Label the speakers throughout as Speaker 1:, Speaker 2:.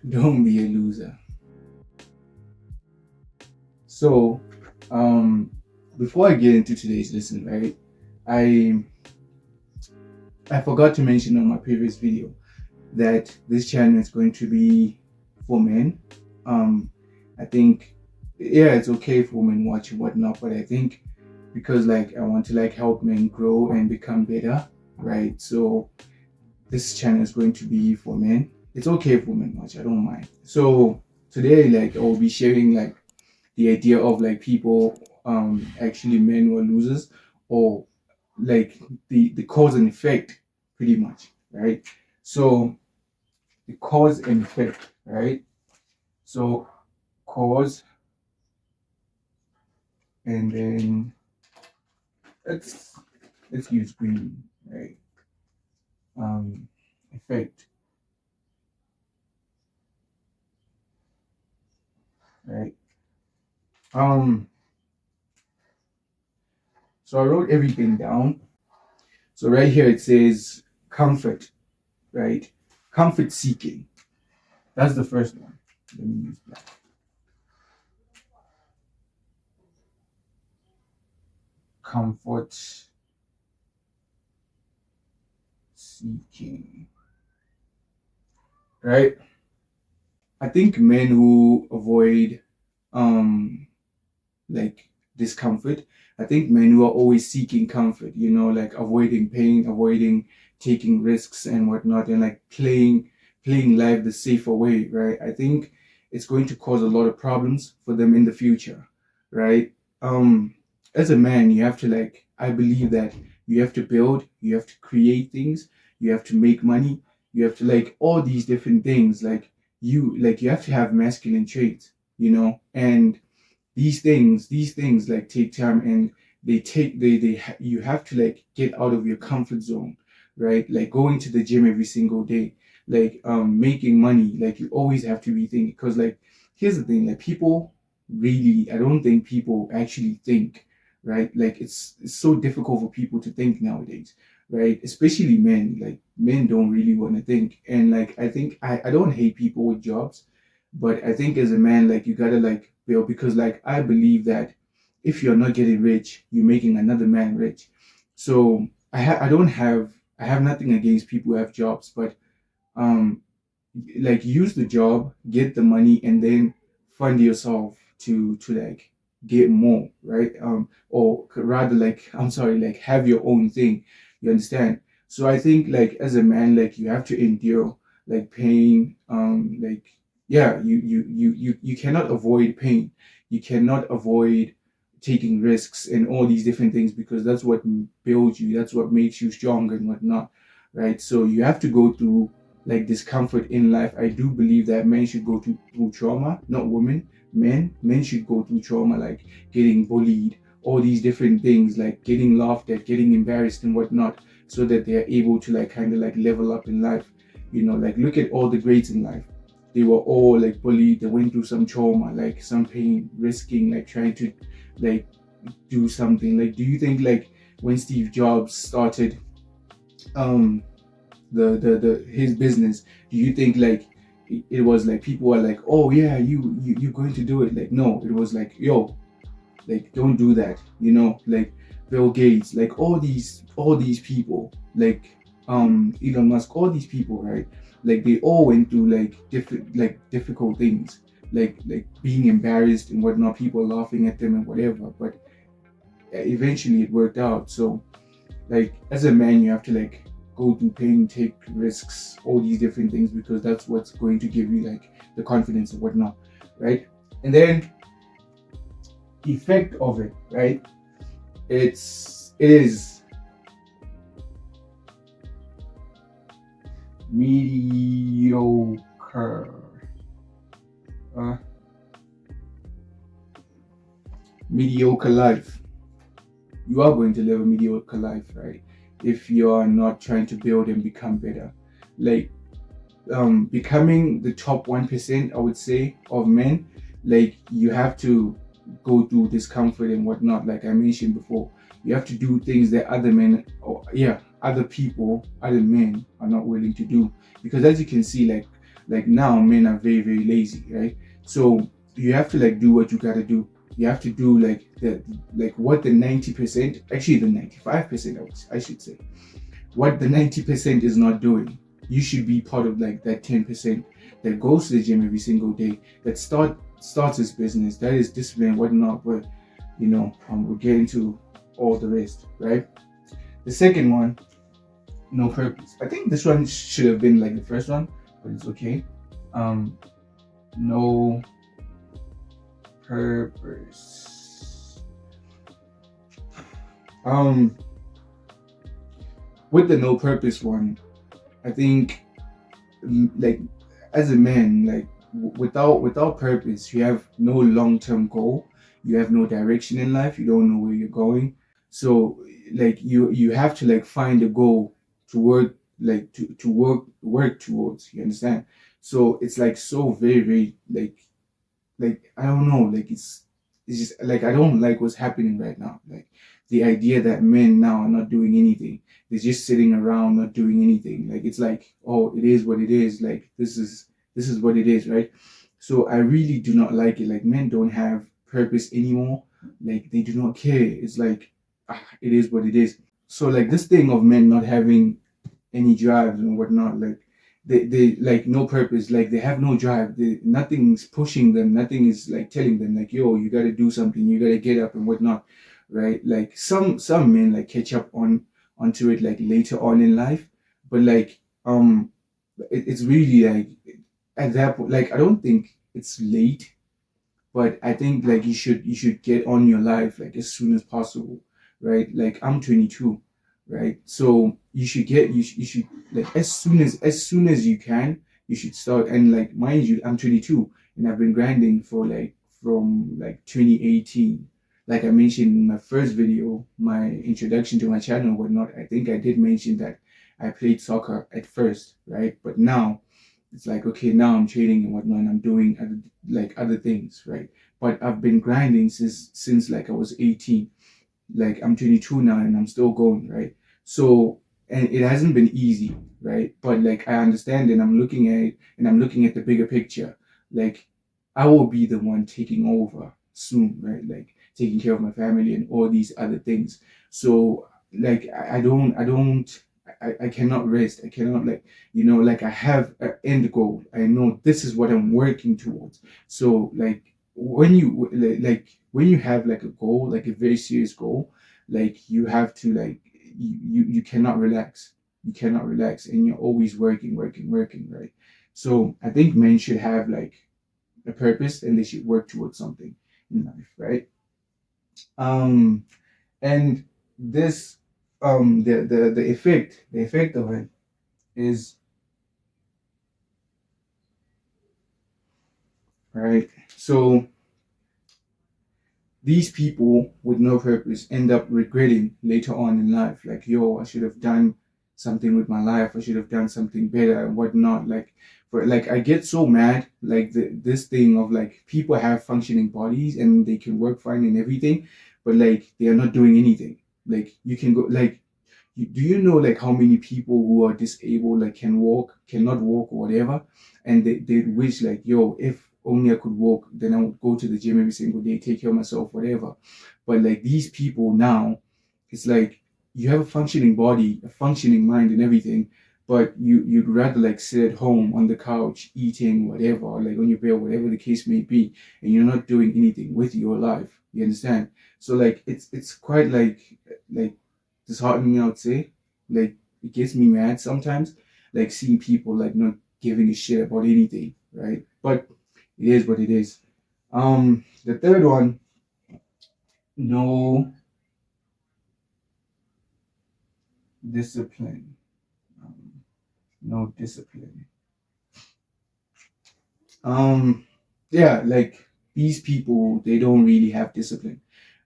Speaker 1: Don't be a loser. So, um, before I get into today's lesson, right, I I forgot to mention on my previous video that this channel is going to be for men. Um, I think, yeah, it's okay for women watch and whatnot, but I think because like I want to like help men grow and become better, right? So this channel is going to be for men. It's okay for men watch. I don't mind. So today, like I will be sharing like the idea of like people actually men who are losers, or like the cause and effect, pretty much, right? So the cause and effect, right? So cause, and then let's let's use green, right? Effect, right? um so I wrote everything down. So right here it says comfort, right? Comfort seeking, that's the first one. Let me use that. Comfort seeking, right? I think men who avoid um like discomfort. I think men who are always seeking comfort, like avoiding pain, avoiding taking risks and whatnot, and like playing life the safer way, right? I think it's going to cause a lot of problems for them in the future, right? Um, as a man, you have to like, I believe that you have to build, you have to create things, you have to make money, you have to like all these different things, you have to have masculine traits, and these things like take time, and you have to like get out of your comfort zone, right? Like going to the gym every single day, like making money, like you always have to be thinking, because like here's the thing, like people really, I don't think people actually think, right? Like it's so difficult for people to think nowadays, right? Especially men, like men don't really want to think. And like I think I don't hate people with jobs, but I think as a man, like you gotta like build, because like I believe that if you're not getting rich, you're making another man rich. So I have nothing against people who have jobs, but um like use the job, get the money, and then fund yourself to like get more, right? Or rather, like I'm sorry, like have your own thing. You understand? So I think like as a man, like you have to endure like pain. Like yeah, you cannot avoid pain. You cannot avoid taking risks and all these different things, because that's what builds you. That's what makes you stronger and whatnot, right? So you have to go through like discomfort in life. I do believe that men should go through trauma, not women. Men should go through trauma, like getting bullied, all these different things, like getting laughed at, getting embarrassed and whatnot, so that they're able to like kind of like level up in life. Like look at all the greats in life. They were all like bullied, they went through some trauma, like some pain, risking like trying to like do something. Like do you think like when Steve Jobs started um the his business, do you think like it was like people were like, oh yeah, you're going to do it? Like no, it was like, yo, like don't do that, like Bill Gates, like all these people, like Elon Musk, all these people, right? Like they all went through like different like difficult things, like being embarrassed and whatnot, people laughing at them and whatever, but eventually it worked out. So like as a man, you have to like go through pain, take risks, all these different things, because that's what's going to give you like the confidence and whatnot, right? And then effect of it, right? It is mediocre, uh, mediocre life. You are going to live a mediocre life, right? If you are not trying to build and become better, like becoming the top 1%, I would say, of men, like you have to go through discomfort and whatnot, like I mentioned before. You have to do things that other men, or yeah, other people, other men are not willing to do, because as you can see, like Like now men are very, very lazy, right? So you have to like do what you gotta do. You have to do like the like what the 90%, actually the 95%, I should say, what the 90% is not doing. You should be part of like that 10% that goes to the gym every single day, that starts his business, that is disciplined, whatnot. But we'll get into all the rest, right? The second one, no purpose. I think this one should have been like the first one, but it's okay. Um, no purpose. Um, with the no purpose one, I think like as a man, like without purpose, you have no long-term goal, you have no direction in life, you don't know where you're going. So like you have to like find a goal to work, like to work towards, you understand? So it's like so very, very like I don't know, like it's just like I don't like what's happening right now. Like the idea that men now are not doing anything. They're just sitting around not doing anything. Like it's like, oh, it is what it is. Like this is what it is, right? So I really do not like it. Like men don't have purpose anymore. Like they do not care. It's like it is what it is. So like this thing of men not having any drives and whatnot. Like they like no purpose. Like they have no drive. Nothing's pushing them. Nothing is like telling them like, yo, you got to do something. You got to get up and whatnot, right? Like some men like catch up onto it like later on in life, but like it's really like at that point. Like I don't think it's late, but I think like you should get on your life like as soon as possible, right? Like I'm 22, right? So you should like as soon as you can, you should start. And like mind you, I'm 22 and I've been grinding for like from like 2018. Like I mentioned in my first video, my introduction to my channel and whatnot, I think I did mention that I played soccer at first, right? But now it's like, okay, now I'm training and whatnot, and I'm doing other things, right? But I've been grinding since like I was 18. Like I'm 22 now and I'm still going, right? So, and it hasn't been easy, right? But like I understand and I'm looking at it and I'm looking at the bigger picture. Like I will be the one taking over soon, right? Like taking care of my family and all these other things. So like I cannot rest. I cannot like, like I have an end goal. I know this is what I'm working towards. So like when you have like a goal, like a very serious goal, like you have to like you cannot relax. You cannot relax and you're always working, working, working, right? So I think men should have like a purpose and they should work towards something in life, right? Um and this the effect of it is right. So these people with no purpose end up regretting later on in life, like, yo, I should have done something with my life, I should have done something better and whatnot. Like, for like, I get so mad, like, this thing of like, people have functioning bodies and they can work fine and everything, but like, they are not doing anything. Like, you can go, like, do you know like how many people who are disabled like cannot walk or whatever, and they wish like, yo, if only I could walk, then I would go to the gym every single day, take care of myself, whatever. But like these people now, it's like you have a functioning body, a functioning mind and everything, but you'd rather like sit at home on the couch eating whatever, like on your bed, whatever the case may be, and you're not doing anything with your life. You understand? So like it's quite like disheartening, I would say. Like it gets me mad sometimes, like seeing people like not giving a shit about anything, right? But it is what it is. The third one, no discipline. Um, no discipline. Um, yeah, like these people, they don't really have discipline,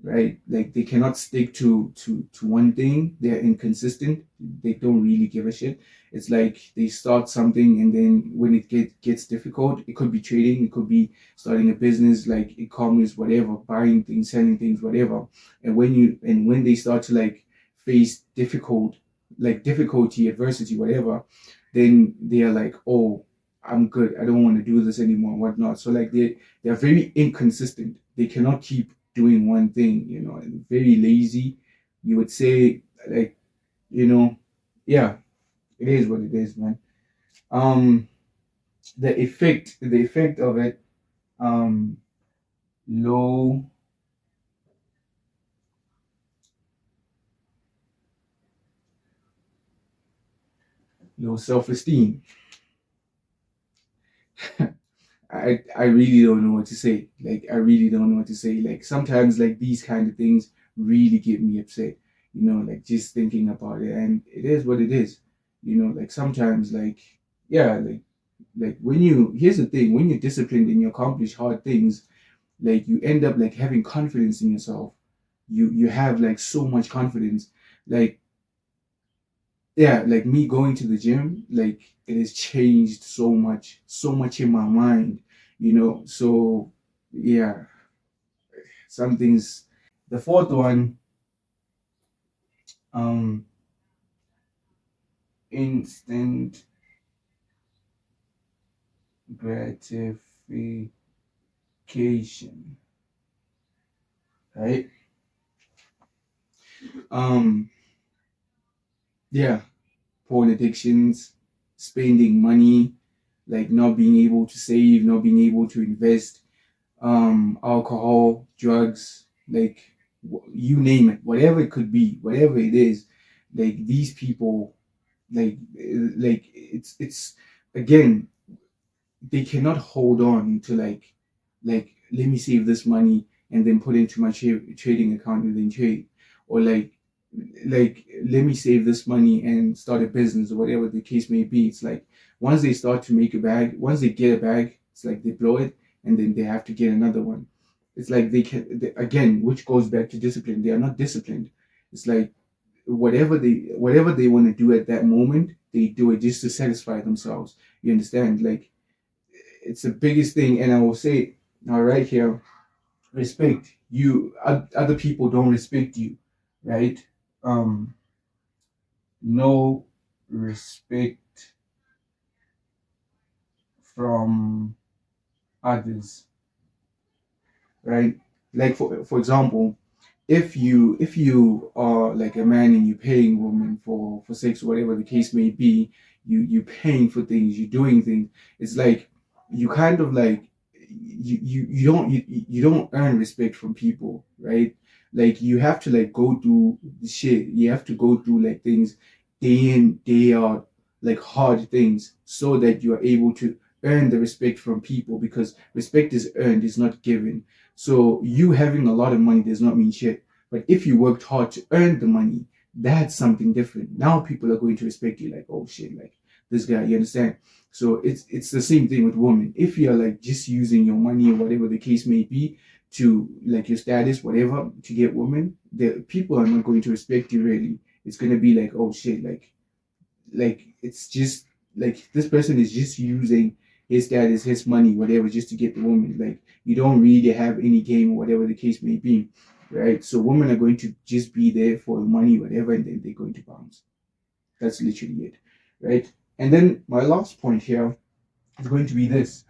Speaker 1: right? Like they cannot stick to one thing. They're inconsistent. They don't really give a shit. It's like they start something and then when it gets difficult, it could be trading, it could be starting a business, like e-commerce, whatever, buying things, selling things, whatever. And when they start to like face difficulty, adversity, whatever, then they are like, oh, I'm good. I don't want to do this anymore and whatnot. So like they're very inconsistent. They cannot keep doing one thing, and very lazy. You would say, like, you know, yeah, it is what it is, man. Um the effect of it, um low low self-esteem. I really don't know what to say. Like I really don't know what to say. Like sometimes like these kind of things really get me upset. Like just thinking about it, and it is what it is. Like sometimes like yeah, like when you here's the thing, when you're disciplined and you accomplish hard things, like you end up like having confidence in yourself. You have like so much confidence. Like yeah, like me going to the gym, like it has changed so much in my mind, So yeah, some things. The fourth one, um, instant gratification, right? Um, yeah, porn addictions, spending money, like not being able to save, not being able to invest, alcohol, drugs, like you name it, whatever it could be, whatever it is, like these people, like it's again, they cannot hold on to like let me save this money and then put into my trading account and then trade, or like let me save this money and start a business or whatever the case may be. It's like once they start to make a bag, once they get a bag, it's like they blow it and then they have to get another one. It's like again, which goes back to discipline. They are not disciplined. It's like whatever they want to do at that moment, they do it just to satisfy themselves. You understand? Like it's the biggest thing, and I will say, all right here, respect you. Other people don't respect you, right? Um, no respect from others, right? Like for example, if you are like a man and you're paying women for sex or whatever the case may be, you paying for things, you're doing things. It's like you kind of like you don't earn respect from people, right? Like you have to like go through the shit. You have to go through like things day in day out, like hard things, so that you are able to earn the respect from people, because respect is earned, it's not given. So you having a lot of money does not mean shit. But if you worked hard to earn the money, that's something different. Now people are going to respect you, like, oh shit, like this guy, you understand? So it's the same thing with women. If you're like just using your money or whatever the case may be to like your status, whatever, to get women, the people are not going to respect you really. It's gonna be like, oh shit, like it's just like this person is just using his status, his money, whatever, just to get the woman. Like you don't really have any game or whatever the case may be, right? So women are going to just be there for the money, whatever, and then they're going to bounce. That's literally it, right? And then my last point here is going to be this,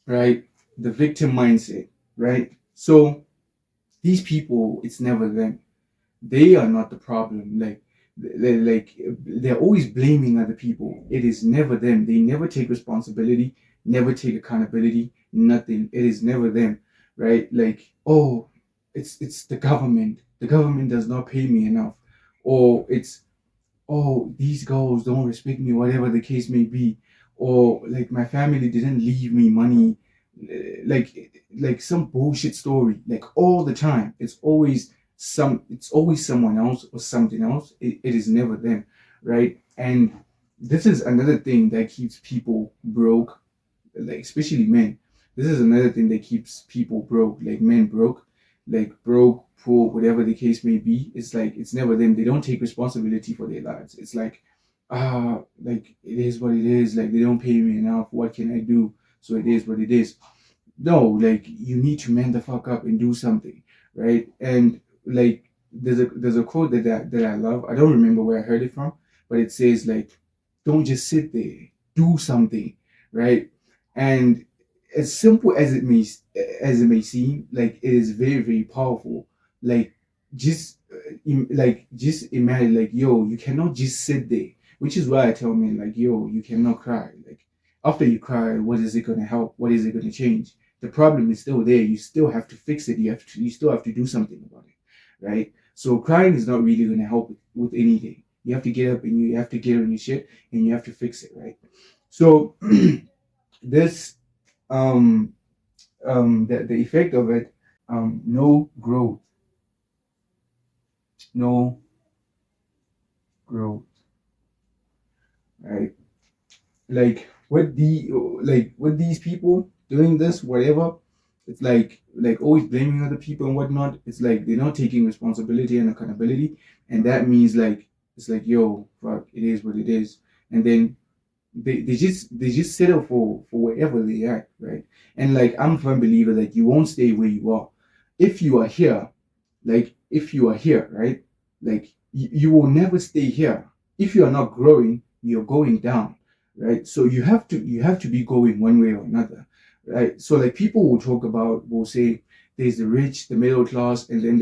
Speaker 1: right? The victim mindset, right? So these people, it's never them. They are not the problem. They're always blaming other people. It is never them. They never take responsibility, never take accountability, nothing. It is never them, right? Like, oh, it's the government. The government does not pay me enough. Or it's, oh, these girls don't respect me, whatever the case may be, or like my family didn't leave me money, like some bullshit story, like all the time. It's always someone else or something else. It is never them, right? And this is another thing that keeps people broke, like especially men. This is another thing that keeps people broke, like men broke, like broke, poor, whatever the case may be. It's like it's never them. They don't take responsibility for their lives. It's like, like it is what it is. Like they don't pay me enough. What can I do? So it is what it is. No, like you need to man the fuck up and do something, right? And like there's a quote that I love. I don't remember where I heard it from, but it says like, don't just sit there, do something, right? And as simple as it may seem, like it is very very powerful. Like just just imagine like, yo, you cannot just sit there, which is why I tell men like, yo, you cannot cry. Like after you cry, what is it going to help? What is it going to change? The problem is still there. You still have to fix it. You still have to do something about it, right? So crying is not really going to help with anything. You have to get up and you have to get on your shit and you have to fix it, right? So this the effect of it, no growth, no growth, right? Like with these people doing this, whatever, it's like always blaming other people and whatnot. It's like they're not taking responsibility and accountability, and that means like it's like, yo, fuck, it is what it is. And then they just settle for wherever they are, right? And like I'm a firm believer that you won't stay where you are. If you are here, like if you are here, right? Like you will never stay here. If you are not growing, you're going down, right? So you have to be going one way or another, right? So like people will say there's the rich, the middle class, and then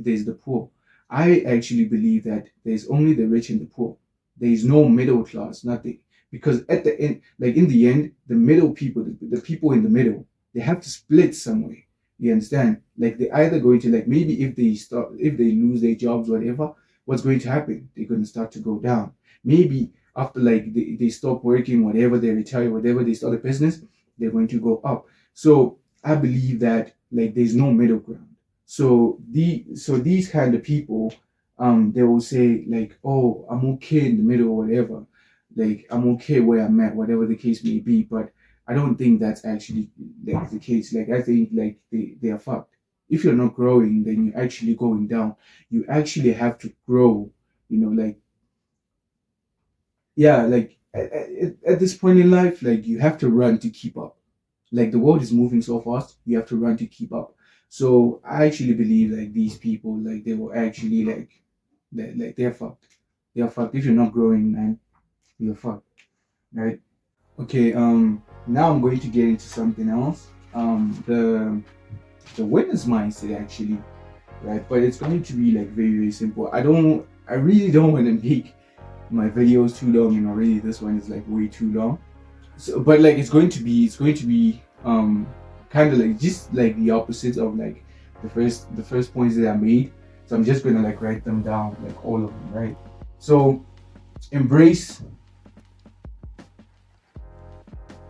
Speaker 1: there's the poor. I actually believe that there's only the rich and the poor. There is no middle class, nothing. Because at the end, like in the end, the middle people, the people in the middle, they have to split somewhere. You understand? Like they're either going to like maybe if they lose their jobs, whatever, what's going to happen? They're going to start to go down. Maybe after like they stop working, whatever, they retire, whatever, they start a business, they're going to go up. So I believe that like there's no middle ground. So these kind of people, they will say like, oh, I'm okay in the middle or whatever. Like I'm okay where I'm at, whatever the case may be. But I don't think that's actually like the case. Like I think like they are fucked. If you're not growing, then you're actually going down. You actually have to grow. Like yeah, like at this point in life, like you have to run to keep up. Like the world is moving so fast, you have to run to keep up. So I actually believe like these people, like they will actually like they're fucked. They're fucked. If you're not growing, man, you're fucked, right? Okay. Now I'm going to get into something else. The winner's mindset actually, right? But it's going to be like very very simple. I really don't want to make my videos too long, and already this one is like way too long. So but like it's going to be kind of like just like the opposite of like the first points that I made. So I'm just gonna like write them down, like all of them, right? So embrace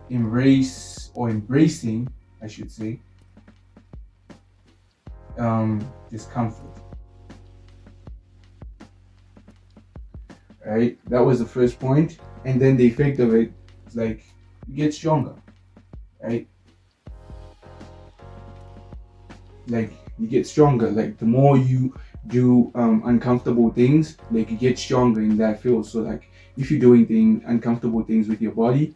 Speaker 1: embracing, I should say, discomfort, right? That was the first point. And then the effect of it is like you get stronger, right? Like you get stronger. Like the more you do uncomfortable things, like you get stronger in that field. So like if you're doing uncomfortable things with your body,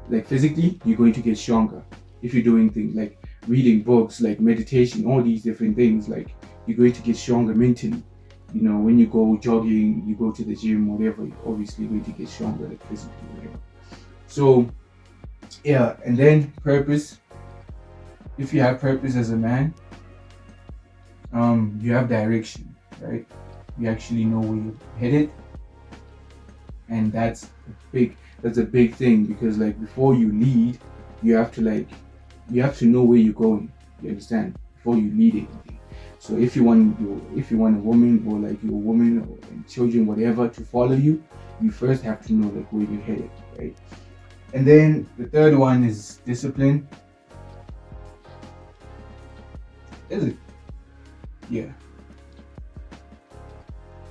Speaker 1: like physically, you're going to get stronger. If you're doing things like reading books, like meditation, all these different things, like you're going to get stronger mentally. When you go jogging, you go to the gym, whatever, you're obviously going to get stronger, like physically, whatever. So yeah, and then purpose. If you have purpose as a man, you have direction, right? You actually know where you're headed, and that's a big thing, because like before you lead, you have to know where you're going. You understand? Before you lead anything. So if you want a woman, or like your woman or children, whatever, to follow you, you first have to know like where you're headed, right? And then the third one is discipline. Is it? Yeah,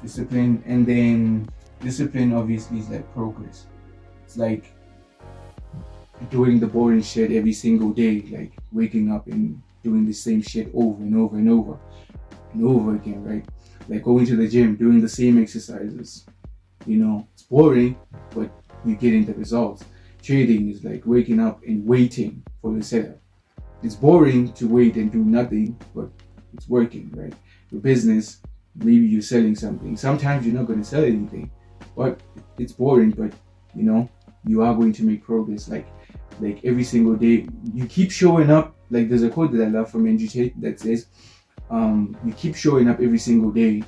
Speaker 1: discipline. And then discipline obviously is like progress. It's like doing the boring shit every single day, like waking up and doing the same shit over and over and over and over again, right? Like going to the gym, doing the same exercises. It's boring, but you're getting the results. Trading is like waking up and waiting for your setup. It's boring to wait and do nothing, but it's working, right? Your business, maybe you're selling something. Sometimes you're not going to sell anything, but it's boring. But you know, you are going to make progress. Like every single day, you keep showing up. Like there's a quote that I love from NGT that says, "You keep showing up every single day,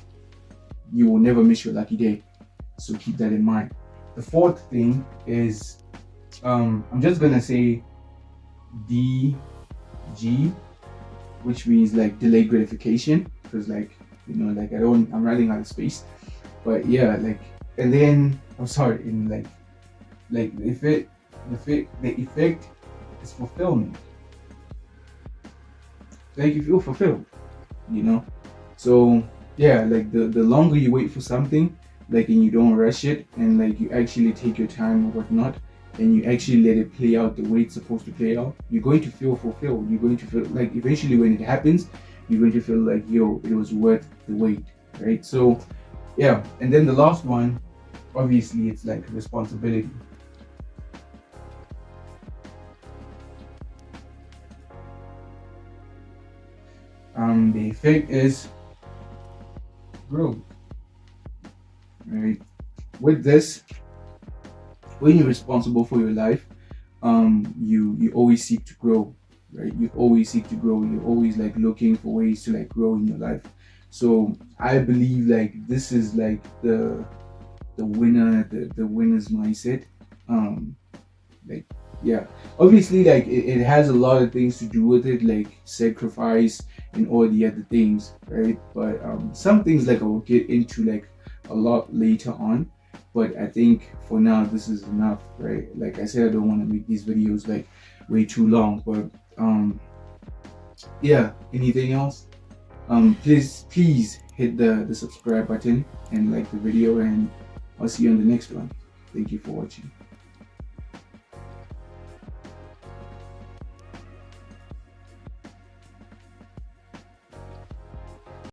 Speaker 1: you will never miss your lucky day." So keep that in mind. The fourth thing is, I'm just gonna say DG, which means like delayed gratification, because like like I'm running out of space. But yeah, like, and then I'm sorry, in like the effect is fulfillment. Like you feel fulfilled, you know. So yeah, like the longer you wait for something, like, and you don't rush it, and like you actually take your time or whatnot, and you actually let it play out the way it's supposed to play out, you're going to feel fulfilled. You're going to feel like eventually when it happens, you're going to feel like, yo, it was worth the wait, right? So yeah, and then the last one, obviously, it's like responsibility. The effect is growth, right? With this, when you're responsible for your life, you always seek to grow, right? You always seek to grow. You're always like looking for ways to like grow in your life. So I believe like this is like the winner's mindset. um like, yeah, obviously, like it has a lot of things to do with it, like sacrifice and all the other things, right? But some things like I will get into like a lot later on. But I think for now this is enough, right? Like I said, I don't want to make these videos like way too long. But yeah, anything else? Please hit the subscribe button and like the video, and I'll see you on the next one. Thank you for watching.